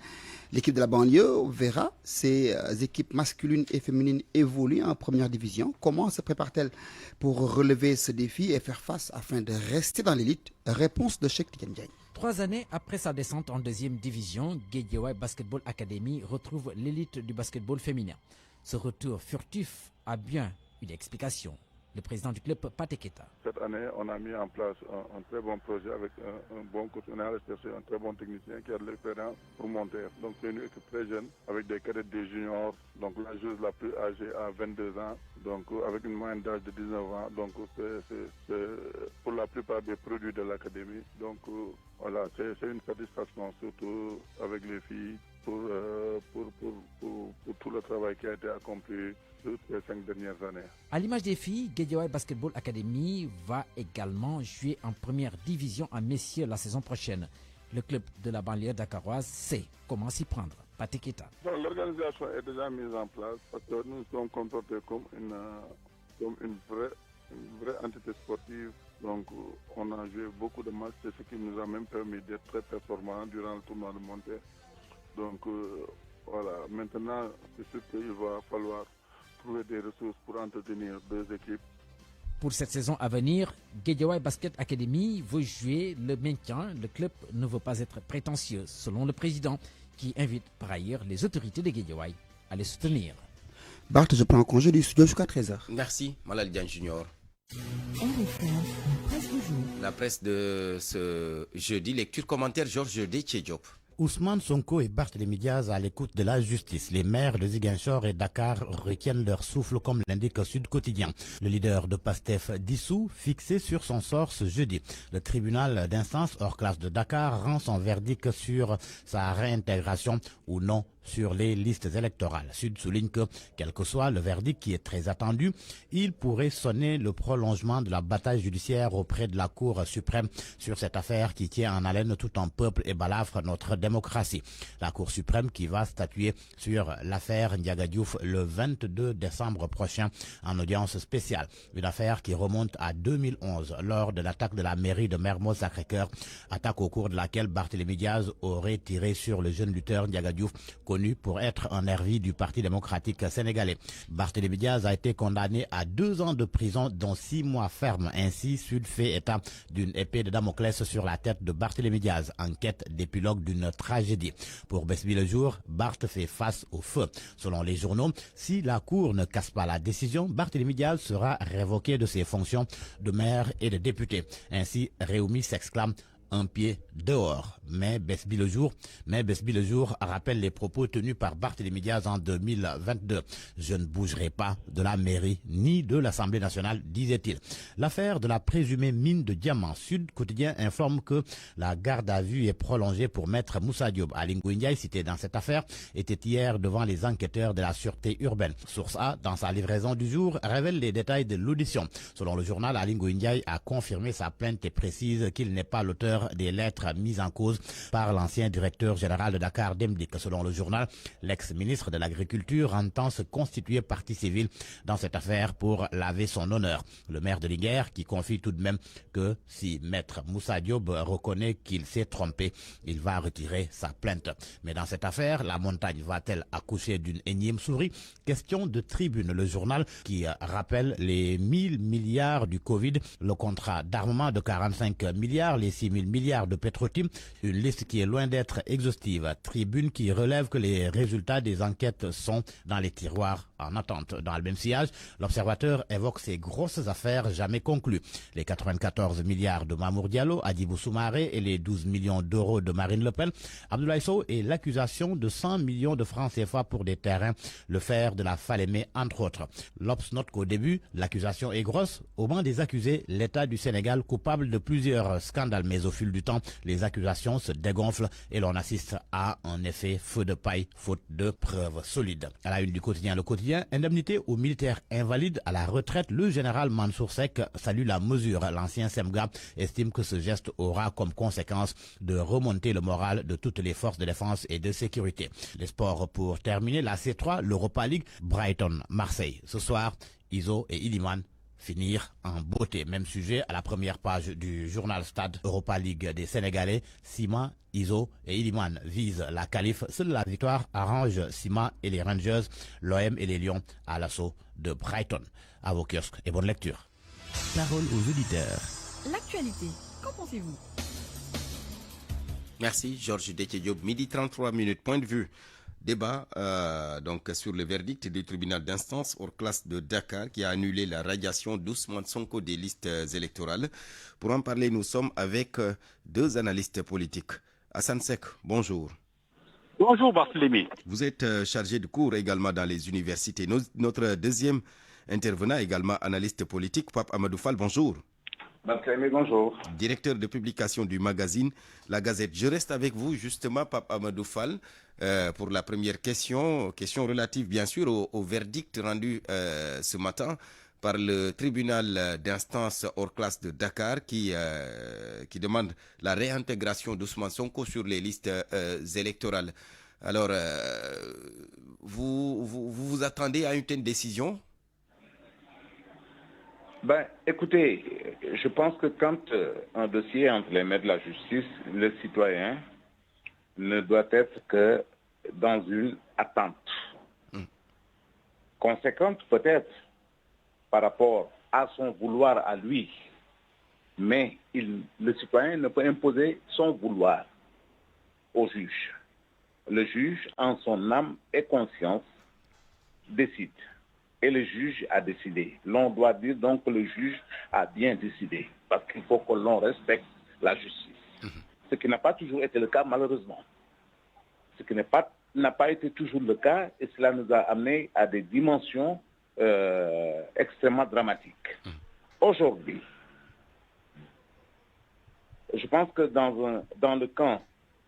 X: L'équipe de la banlieue verra ses équipes masculines et féminines évoluer en première division. Comment se prépare-t-elle pour relever ce défi et faire face afin de rester dans l'élite? Réponse de Cheikh Tidiane Diagne.
O: 3 années après sa descente en 2e division, Guédiawaye Basketball Academy retrouve l'élite du basketball féminin. Ce retour furtif a bien une explication. Le président du club, Pateketa.
Q: Cette année, on a mis en place un très bon projet avec un bon coach. On a recherché un très bon technicien qui a de l'expérience pour monter. Donc c'est une équipe très jeune avec des cadets, des juniors. Donc la joueuse la plus âgée a 22 ans. Donc avec une moyenne d'âge de 19 ans. Donc c'est pour la plupart des produits de l'académie. Donc voilà, c'est une satisfaction surtout avec les filles pour tout le travail qui a été accompli toutes les 5 dernières années.
O: À l'image des filles, Guédiawaye Basketball Academy va également jouer en première division à Messier la saison prochaine. Le club de la banlieue dakaroise sait comment s'y prendre. Pateketa.
Q: L'organisation est déjà mise en place parce que nous sommes comportés comme une vraie entité sportive. Donc on a joué beaucoup de matchs, c'est ce qui nous a même permis d'être très performants durant le tournoi de montée. Donc voilà, maintenant c'est sûr qu'il va falloir trouver des ressources pour entretenir 2 équipes.
O: Pour cette saison à venir, Guédiawaye Basket Academy veut jouer le maintien. Le club ne veut pas être prétentieux, selon le président, qui invite par ailleurs les autorités de Guédiawaye à les soutenir.
X: Bart, je prends congé du studio jusqu'à 13h.
A: Merci, Malal Diagne Junior. La presse de ce jeudi, lecture commentaire Georges Déthié Diop.
U: Ousmane Sonko et Barthélémy Diaz à l'écoute de la justice. Les maires de Ziguinchor et Dakar retiennent leur souffle comme l'indique Sud Quotidien. Le leader de PASTEF dissous, fixé sur son sort ce jeudi. Le tribunal d'instance hors classe de Dakar rend son verdict sur sa réintégration ou non sur les listes électorales. Sud souligne que, quel que soit le verdict qui est très attendu, il pourrait sonner le prolongement de la bataille judiciaire auprès de la Cour suprême sur cette affaire qui tient en haleine tout un peuple et balafre notre démocratie. La Cour suprême qui va statuer sur l'affaire Ndiaga Diouf le 22 décembre prochain en audience spéciale. Une affaire qui remonte à 2011 lors de l'attaque de la mairie de Mermoz-Sacré-Cœur, attaque au cours de laquelle Barthélémy Diaz aurait tiré sur le jeune lutteur Ndiaga Diouf, connu pour être un nervi du Parti démocratique sénégalais. Barthélémy Diaz a été condamné à 2 ans de prison dont 6 mois fermes. Ainsi, Sud fait état d'une épée de Damoclès sur la tête de Barthélémy Diaz, en quête d'épilogue d'une tragédie. Pour Besbi le jour, Barth fait face au feu. Selon les journaux, si la Cour ne casse pas la décision, Barthélémy Diaz sera révoqué de ses fonctions de maire et de député. Ainsi, Réumi s'exclame: un pied dehors. Mais Besbi le jour rappelle les propos tenus par Barthélémy Diaz en 2022. Je ne bougerai pas de la mairie ni de l'Assemblée nationale, disait-il. L'affaire de la présumée mine de diamants. Sud Quotidien informe que la garde à vue est prolongée pour maître Moussa Diop. Ali Ngouille Ndiaye, cité dans cette affaire, était hier devant les enquêteurs de la sûreté urbaine. Source A, dans sa livraison du jour, révèle les détails de l'audition. Selon le journal, Ali Ngouille Ndiaye a confirmé sa plainte et précise qu'il n'est pas l'auteur des lettres mises en cause par l'ancien directeur général de Dakar Demdik. Selon le journal, l'ex-ministre de l'Agriculture entend se constituer partie civile dans cette affaire pour laver son honneur. Le maire de Linguère qui confie tout de même que si maître Moussa Diop reconnaît qu'il s'est trompé, il va retirer sa plainte. Mais dans cette affaire, la montagne va-t-elle accoucher d'une énième souris? Question de Tribune, le journal qui rappelle les 1000 milliards du Covid, le contrat d'armement de 45 milliards, les 6000 milliards de Petro-Tim, une liste qui est loin d'être exhaustive. Tribune qui relève que les résultats des enquêtes sont dans les tiroirs en attente. Dans le même sillage, l'Observateur évoque ces grosses affaires jamais conclues. Les 94 milliards de Mamour Diallo, Hadjibou Soumaré et les 12 millions d'euros de Marine Le Pen, Abdoulaye Sow et l'accusation de 100 millions de francs CFA pour des terrains, le fer de la Falémé entre autres. L'Obs note qu'au début, l'accusation est grosse. Au banc des accusés, l'État du Sénégal coupable de plusieurs scandales, mais au fil du temps, les accusations se dégonflent et l'on assiste à un effet feu de paille, faute de preuves solides. À la une du quotidien Le Quotidien, indemnité aux militaires invalides à la retraite, le général Mansour Seck salue la mesure. L'ancien SEMGA estime que ce geste aura comme conséquence de remonter le moral de toutes les forces de défense et de sécurité. Les sports pour terminer, la C3, l'Europa League, Brighton, Marseille. Ce soir, Iso et Iliman finir en beauté. Même sujet à la première page du journal Stade. Europa League des Sénégalais, Sima, Iso et Iliman visent la qualif. Seule la victoire arrange Sima et les Rangers, l'OM et les Lions à l'assaut de Brighton. À vos kiosques et bonne lecture.
V: Parole aux auditeurs.
B: L'actualité, qu'en pensez-vous?
A: Merci Georges Déthié Diop. Midi 33 minutes. Point de vue. Débat donc sur le verdict du tribunal d'instance hors classe de Dakar qui a annulé la radiation d'Ousmane Sonko des listes électorales. Pour en parler, nous sommes avec 2 analystes politiques. Hassan Sek, bonjour.
W: Bonjour Barthélémy.
A: Vous êtes chargé de cours également dans les universités. Notre deuxième intervenant également analyste politique, Pape Amadou Fall, bonjour.
W: Barthélémy, bonjour.
A: Directeur de publication du magazine La Gazette. Je reste avec vous justement, Pape Amadou Fall, pour la première question relative bien sûr au verdict rendu ce matin par le tribunal d'instance hors classe de Dakar qui demande la réintégration d'Ousmane Sonko sur les listes électorales. Alors, vous attendez à une telle décision?
W: Écoutez, je pense que quand un dossier est entre les mains de la justice, le citoyen ne doit être que dans une attente conséquente peut-être par rapport à son vouloir à lui, mais le citoyen ne peut imposer son vouloir au juge. Le juge, en son âme et conscience, décide. Et le juge a décidé. L'on doit dire donc que le juge a bien décidé, parce qu'il faut que l'on respecte la justice. Ce qui n'a pas toujours été le cas, malheureusement. ce qui n'a pas été toujours le cas, et cela nous a amené à des dimensions extrêmement dramatiques. Aujourd'hui, je pense que dans le camp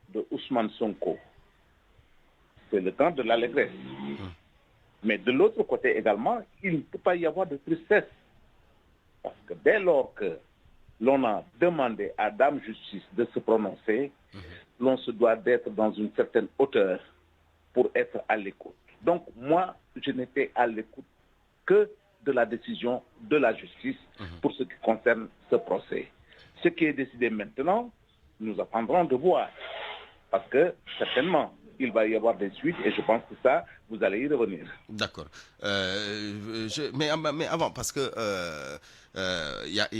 W: de Ousmane Sonko, c'est le camp de l'allégresse. Mais de l'autre côté également, il ne peut pas y avoir de tristesse. Parce que dès lors que l'on a demandé à Dame Justice de se prononcer, l'on se doit d'être dans une certaine hauteur pour être à l'écoute. Donc moi, je n'étais à l'écoute que de la décision de la justice pour ce qui concerne ce procès. Ce qui est décidé maintenant, nous attendrons de voir. Parce que certainement, il va y avoir des suites et je pense que ça, vous allez y revenir.
A: D'accord. Mais avant, parce que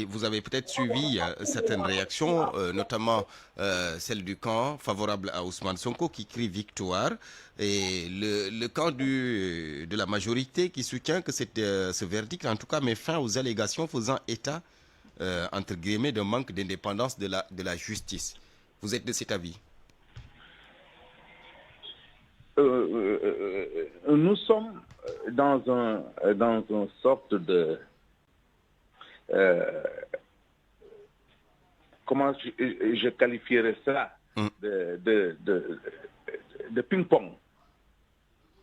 A: vous avez peut-être suivi certaines réactions, notamment celle du camp favorable à Ousmane Sonko qui crie victoire, et le camp de la majorité qui soutient que ce verdict, en tout cas, met fin aux allégations faisant état, entre guillemets, d'un manque d'indépendance de la justice. Vous êtes de cet avis?
W: Nous sommes dans une sorte de comment je qualifierais ça, de ping-pong.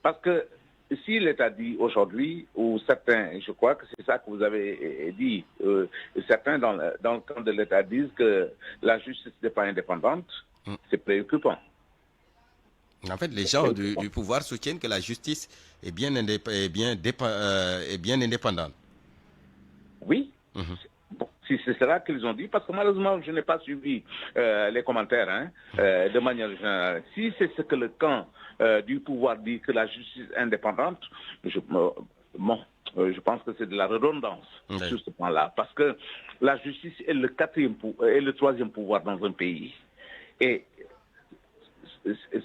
W: Parce que si l'État dit aujourd'hui, ou certains, je crois que c'est ça que vous avez dit, certains dans le camp de l'État disent que la justice n'est pas indépendante, c'est préoccupant.
A: En fait, les gens du pouvoir soutiennent que la justice est bien indépendante.
W: Oui. Bon, si c'est cela qu'ils ont dit, parce que malheureusement, je n'ai pas suivi les commentaires de manière générale. Si c'est ce que le camp du pouvoir dit, que la justice est indépendante, je pense que c'est de la redondance sur ce point-là. Parce que la justice est le troisième pouvoir dans un pays. Et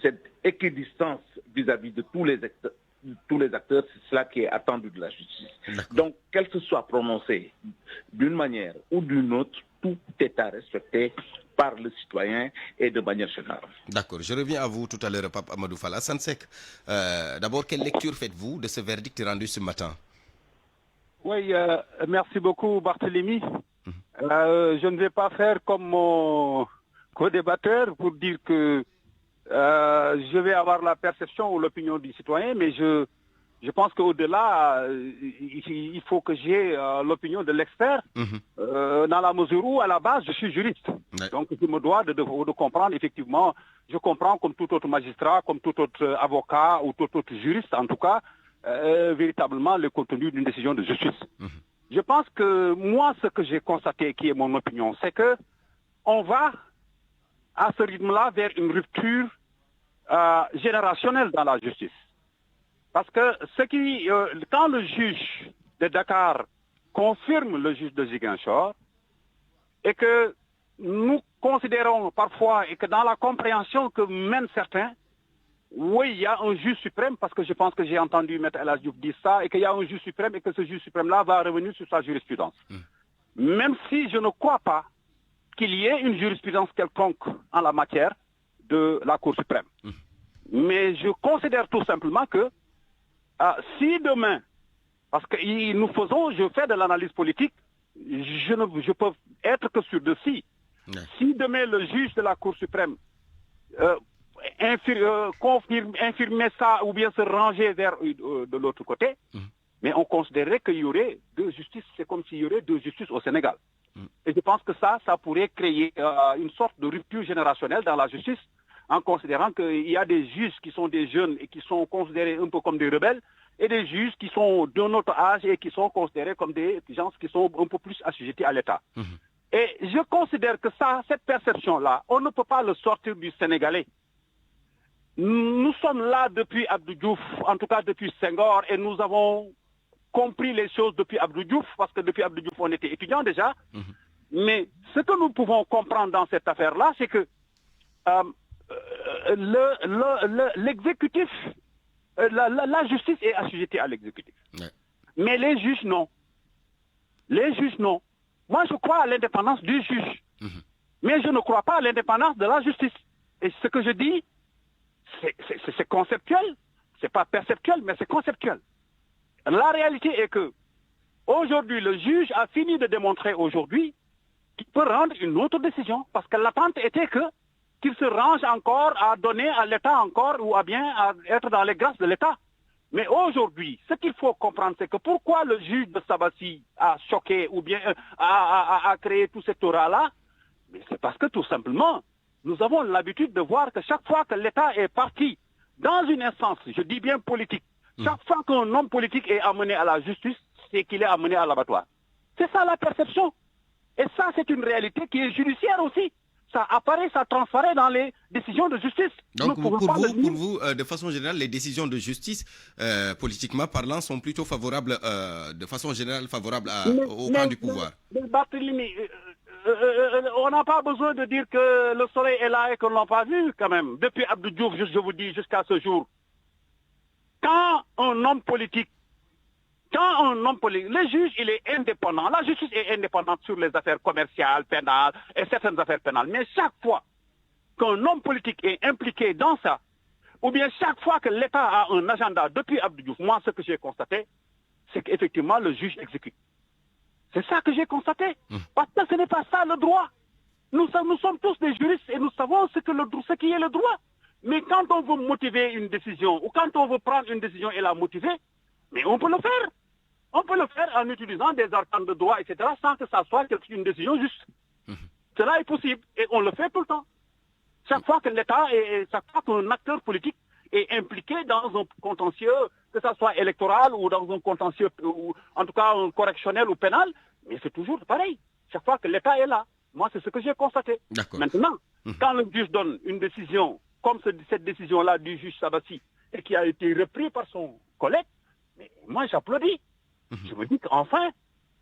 W: cette équidistance vis-à-vis de tous les acteurs, c'est cela qui est attendu de la justice. Donc, qu'elle se soit prononcée d'une manière ou d'une autre, tout est à respecter par le citoyen et de manière générale.
A: D'accord. Je reviens à vous tout à l'heure, Pape Amadou Fall. Sansek, d'abord, quelle lecture faites-vous de ce verdict rendu ce matin?
G: Oui, merci beaucoup, Barthélémy. Je ne vais pas faire comme mon co-débatteur pour dire que je vais avoir la perception ou l'opinion du citoyen, mais je pense qu'au-delà, il faut que j'ai l'opinion de l'expert, dans la mesure où, à la base, je suis juriste. Donc, je me dois de comprendre, effectivement, je comprends comme tout autre magistrat, comme tout autre avocat ou tout autre juriste, en tout cas, véritablement le contenu d'une décision de justice. Je pense que moi, ce que j'ai constaté, qui est mon opinion, c'est que on va à ce rythme-là vers une rupture générationnelle dans la justice. Parce que quand le juge de Dakar confirme le juge de Ziguinchor, et que nous considérons parfois, et que dans la compréhension que mènent certains, oui, il y a un juge suprême, parce que je pense que j'ai entendu M. El Hadji Diouf dire ça, et qu'il y a un juge suprême, et que ce juge suprême-là va revenir sur sa jurisprudence. Même si je ne crois pas qu'il y ait une jurisprudence quelconque en la matière de la Cour suprême. Mais je considère tout simplement que si demain, parce que je fais de l'analyse politique, je peux être que sur de si. Si demain le juge de la Cour suprême infirmer ça ou bien se ranger vers de l'autre côté, mais on considérerait qu'il y aurait deux justices, c'est comme s'il y aurait deux justices au Sénégal. Et je pense que ça pourrait créer une sorte de rupture générationnelle dans la justice, en considérant qu'il y a des juges qui sont des jeunes et qui sont considérés un peu comme des rebelles, et des juges qui sont d'un autre âge et qui sont considérés comme des gens qui sont un peu plus assujettis à l'État. Et je considère que cette perception-là, on ne peut pas le sortir du Sénégalais. Nous sommes là depuis Abdou Diouf, en tout cas depuis Senghor, et nous avons compris les choses depuis Abdou Diouf, parce que depuis Abdou Diouf, on était étudiants déjà. Mais ce que nous pouvons comprendre dans cette affaire-là, c'est que l'exécutif, la justice est assujettie à l'exécutif. Mais les juges, non. Les juges, non. Moi, je crois à l'indépendance du juge. Mais je ne crois pas à l'indépendance de la justice. Et ce que je dis, c'est conceptuel, c'est pas perceptuel, mais c'est conceptuel. La réalité est que aujourd'hui, le juge a fini de démontrer aujourd'hui qu'il peut rendre une autre décision, parce que l'attente était qu'il se range encore à donner à l'État encore, ou à bien à être dans les grâces de l'État. Mais aujourd'hui, ce qu'il faut comprendre, c'est que pourquoi le juge de Sabassi a choqué ou bien a créé tout cet aura-là, mais c'est parce que tout simplement, nous avons l'habitude de voir que chaque fois que l'État est parti dans une instance, je dis bien politique, chaque fois qu'un homme politique est amené à la justice, c'est qu'il est amené à l'abattoir. C'est ça la perception. Et ça, c'est une réalité qui est judiciaire aussi. Ça apparaît, ça transparaît dans les décisions de justice.
A: Donc pour vous, de façon générale, les décisions de justice, politiquement parlant, sont plutôt favorables, de façon générale, favorables au camp du pouvoir.
G: On n'a pas besoin de dire que le soleil est là et qu'on ne l'a pas vu quand même. Depuis Abdou Diouf, je vous dis, jusqu'à ce jour. Quand un homme politique, le juge, il est indépendant. La justice est indépendante sur les affaires commerciales, pénales et certaines affaires pénales. Mais chaque fois qu'un homme politique est impliqué dans ça, ou bien chaque fois que l'État a un agenda depuis Abdou Diouf, moi, ce que j'ai constaté, c'est qu'effectivement, le juge exécute. C'est ça que j'ai constaté. Parce que ce n'est pas ça le droit. Nous sommes tous des juristes et nous savons ce qui est le droit. Mais quand on veut motiver une décision, ou quand on veut prendre une décision et la motiver, mais on peut le faire. On peut le faire en utilisant des arcanes de droit, etc., sans que ça soit une décision juste. Cela est possible et on le fait tout le temps. Chaque fois que l'État et chaque fois qu'un acteur politique est impliqué dans un contentieux, que ce soit électoral ou dans un contentieux, ou en tout cas un correctionnel ou pénal, mais c'est toujours pareil. Chaque fois que l'État est là. Moi, c'est ce que j'ai constaté. Maintenant, quand le juge donne une décision, comme cette décision-là du juge Sabassi, et qui a été reprise par son collègue, mais moi, j'applaudis. Je me dis qu'enfin,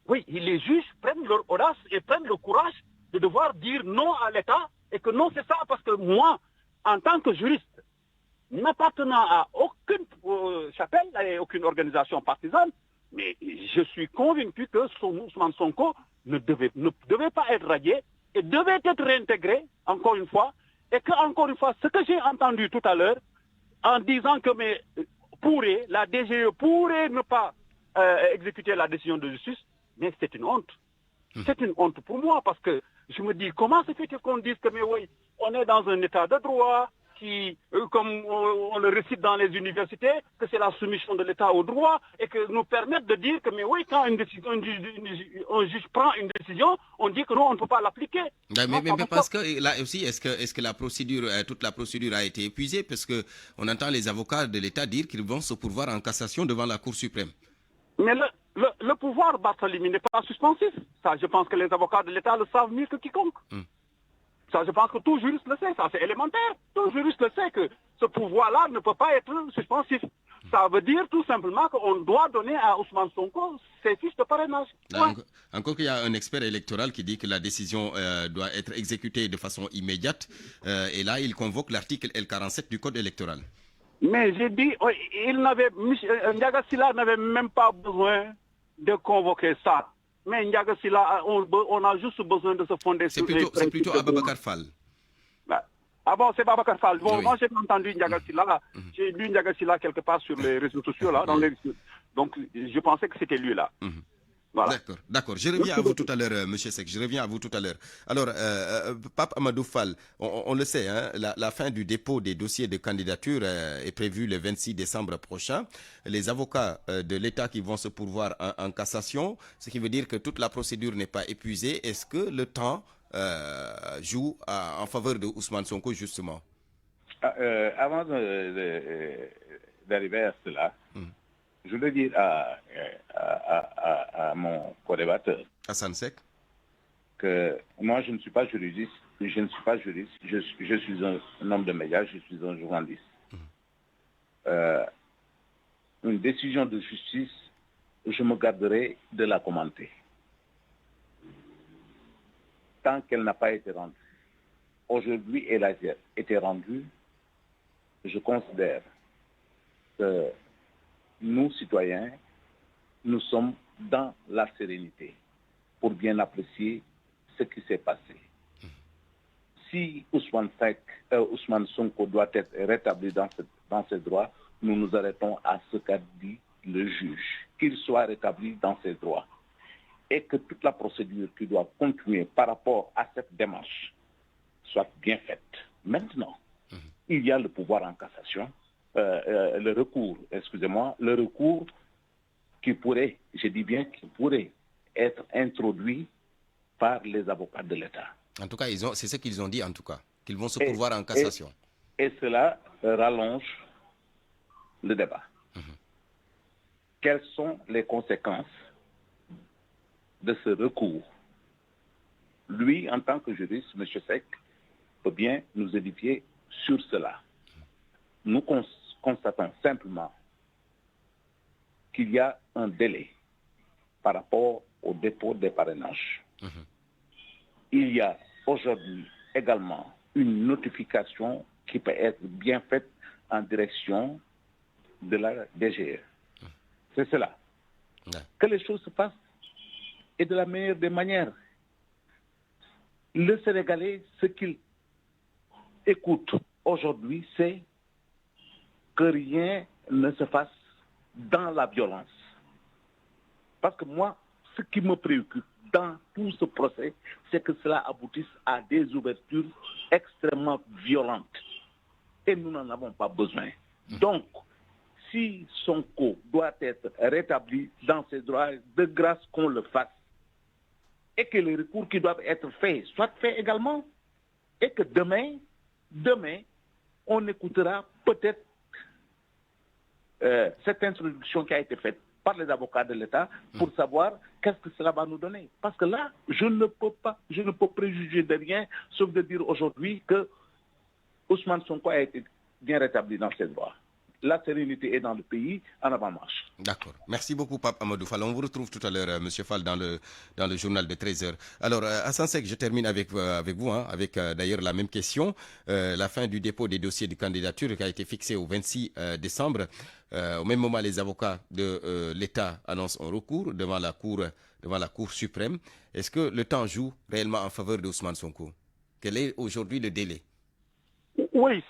G: oui, les juges prennent leur audace et prennent le courage de devoir dire non à l'État, et que non, c'est ça, parce que moi, en tant que juriste, n'appartenant à aucune chapelle et aucune organisation partisane, mais je suis convaincu que Ousmane Sonko ne devait pas être radié et devait être réintégré, encore une fois, et que, encore une fois, ce que j'ai entendu tout à l'heure, en disant que la DGE pourrait ne pas exécuter la décision de justice, mais c'est une honte. C'est une honte pour moi, parce que je me dis, comment se fait-il qu'on dise que, mais oui, on est dans un état de droit, qui, comme on le récite dans les universités, que c'est la soumission de l'État au droit, et que nous permettent de dire que, mais oui, quand un juge prend une décision, on dit que non, on ne peut pas l'appliquer.
A: Mais parce que là aussi, est-ce que la procédure, toute la procédure a été épuisée, parce que on entend les avocats de l'État dire qu'ils vont se pourvoir en cassation devant la Cour suprême.
G: Mais le pouvoir, Barthélemy, n'est pas suspensif. Ça, je pense que les avocats de l'État le savent mieux que quiconque. Ça, je pense que tout juriste le sait. Ça, c'est élémentaire. Tout juriste le sait que ce pouvoir-là ne peut pas être suspensif. Ça veut dire tout simplement qu'on doit donner à Ousmane Sonko ses fiches de parrainage.
A: Encore qu'il y a un expert électoral qui dit que la décision doit être exécutée de façon immédiate. Et là, il convoque l'article L47 du Code électoral.
G: Mais j'ai dit, Ndiaga Sylla n'avait même pas besoin de convoquer ça. Mais Ndiaga Sylla, on a juste besoin de se fonder sur les principes.
A: C'est plutôt Ababacar Fall.
G: Ah bon, c'est Ababacar Fall. Bon, oui. Moi, j'ai entendu Ndiaga Sylla. J'ai lu Ndiaga Sylla quelque part sur les réseaux sociaux. Là, donc, je pensais que c'était lui, là.
A: Voilà. D'accord. Je reviens à vous tout à l'heure, M. Seck. Je reviens à vous tout à l'heure. Alors, Pape Amadou Fall, on le sait, hein, la fin du dépôt des dossiers de candidature est prévue le 26 décembre prochain. Les avocats de l'État qui vont se pourvoir en cassation, ce qui veut dire que toute la procédure n'est pas épuisée. Est-ce que le temps joue en faveur de Ousmane Sonko, justement?
W: Avant d'arriver à cela, je voulais dire à mon co-débatteur,
A: Hassan Seck,
W: que moi je ne suis pas juriste, je suis un homme de médias, je suis un journaliste. Une décision de justice, je me garderai de la commenter tant qu'elle n'a pas été rendue. Aujourd'hui, elle a été rendue. Je considère que nous, citoyens, nous sommes dans la sérénité pour bien apprécier ce qui s'est passé. si Ousmane Sonko doit être rétabli dans ses droits, nous nous arrêtons à ce qu'a dit le juge, qu'il soit rétabli dans ses droits et que toute la procédure qui doit continuer par rapport à cette démarche soit bien faite. Maintenant, il y a le pouvoir en cassation, le recours qui pourrait, je dis bien qui pourrait être introduit par les avocats de l'État.
A: En tout cas, c'est ce qu'ils ont dit en tout cas, qu'ils vont se pourvoir en cassation.
W: Et cela rallonge le débat. Quelles sont les conséquences de ce recours? Lui, en tant que juriste, M. Seck, peut bien nous édifier sur cela. Nous constatons simplement qu'il y a un délai par rapport au dépôt des parrainages. Il y a aujourd'hui également une notification qui peut être bien faite en direction de la DGE. C'est cela. Que les choses se passent et de la meilleure des manières. Le Sénégalais, ce qu'il écoute aujourd'hui, c'est que rien ne se fasse dans la violence. Parce que moi, ce qui me préoccupe dans tout ce procès, c'est que cela aboutisse à des ouvertures extrêmement violentes. Et nous n'en avons pas besoin. Donc, si Sonko doit être rétabli dans ses droits, de grâce qu'on le fasse. Et que les recours qui doivent être faits soient faits également. Et que demain, on écoutera peut-être cette introduction qui a été faite par les avocats de l'État pour savoir qu'est-ce que cela va nous donner. Parce que là, je ne peux préjuger de rien, sauf de dire aujourd'hui que Ousmane Sonko a été bien rétabli dans ses droits. La sérénité est dans le pays, en avant-marche.
A: D'accord. Merci beaucoup, Pape Amadou Fall. On vous retrouve tout à l'heure, M. Fall, dans le journal de 13h. Alors, Hassan Seck, je termine avec vous, avec d'ailleurs la même question. La fin du dépôt des dossiers de candidature qui a été fixée au 26 décembre. Au même moment, les avocats de l'État annoncent un recours devant la Cour suprême. Est-ce que le temps joue réellement en faveur d'Ousmane Sonko? Quel est aujourd'hui le délai?
G: Oui,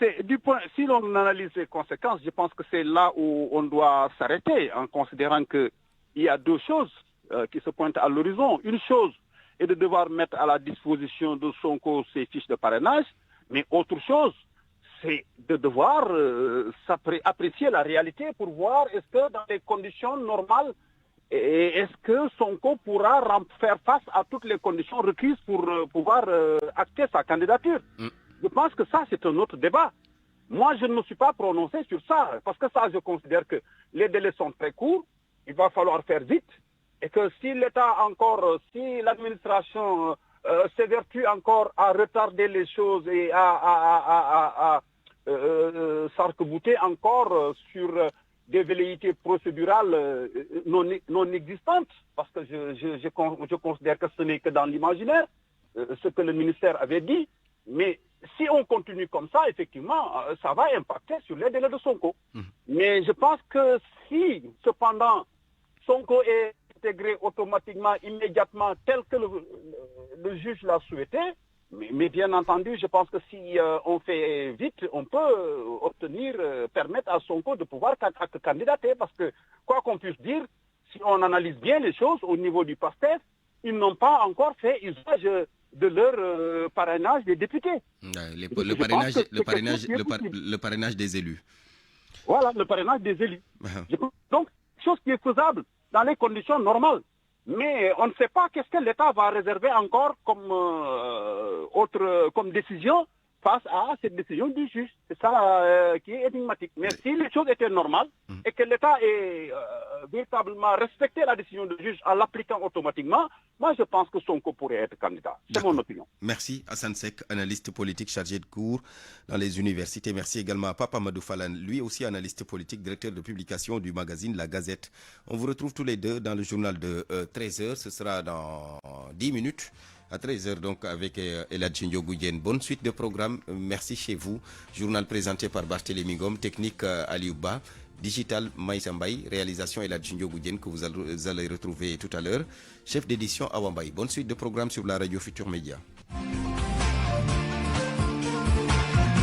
G: si l'on analyse les conséquences, je pense que c'est là où on doit s'arrêter en considérant qu'il y a deux choses qui se pointent à l'horizon. Une chose est de devoir mettre à la disposition de Sonko ses fiches de parrainage, mais autre chose, c'est de devoir apprécier la réalité pour voir est-ce que dans les conditions normales, est-ce que Sonko pourra faire face à toutes les conditions requises pour pouvoir acter sa candidature. Je pense que ça, c'est un autre débat. Moi, je ne me suis pas prononcé sur ça, parce que ça, je considère que les délais sont très courts, il va falloir faire vite, et que si l'État si l'administration s'évertue encore à retarder les choses et à s'arc-bouter encore sur des velléités procédurales non existantes, parce que je considère que ce n'est que dans l'imaginaire, ce que le ministère avait dit, mais si on continue comme ça, effectivement, ça va impacter sur les délais de Sonko. Mais je pense que si, cependant, Sonko est intégré automatiquement, immédiatement, tel que le juge l'a souhaité, mais bien entendu, je pense que si on fait vite, on peut permettre à Sonko de pouvoir candidater, parce que, quoi qu'on puisse dire, si on analyse bien les choses au niveau du PASTEF, ils n'ont pas encore fait usage de leur parrainage des députés.
A: Le parrainage des élus.
G: Voilà, le parrainage des élus. Donc, chose qui est faisable dans les conditions normales. Mais on ne sait pas qu'est-ce que l'État va réserver encore comme décision face à cette décision du juge. C'est ça qui est énigmatique. Mais si les choses étaient normales et que l'État ait véritablement respecté la décision du juge en l'appliquant automatiquement, moi je pense que Sonko pourrait être candidat. C'est mon opinion.
A: Merci Hassan Seck, analyste politique chargé de cours dans les universités. Merci également à Pape Amadou Fall, lui aussi analyste politique, directeur de publication du magazine La Gazette. On vous retrouve tous les deux dans le journal de 13h. Ce sera dans 10 minutes. À 13h donc avec Eladji Ndiogou. Bonne suite de programme. Merci chez vous. Journal présenté par Barthélémy Ngom, technique Aliouba, digital Maïssa Mbaye, réalisation Eladji Ndiogou que vous allez retrouver tout à l'heure. Chef d'édition Awa Mbaye. Bonne suite de programme sur la radio Futur Média.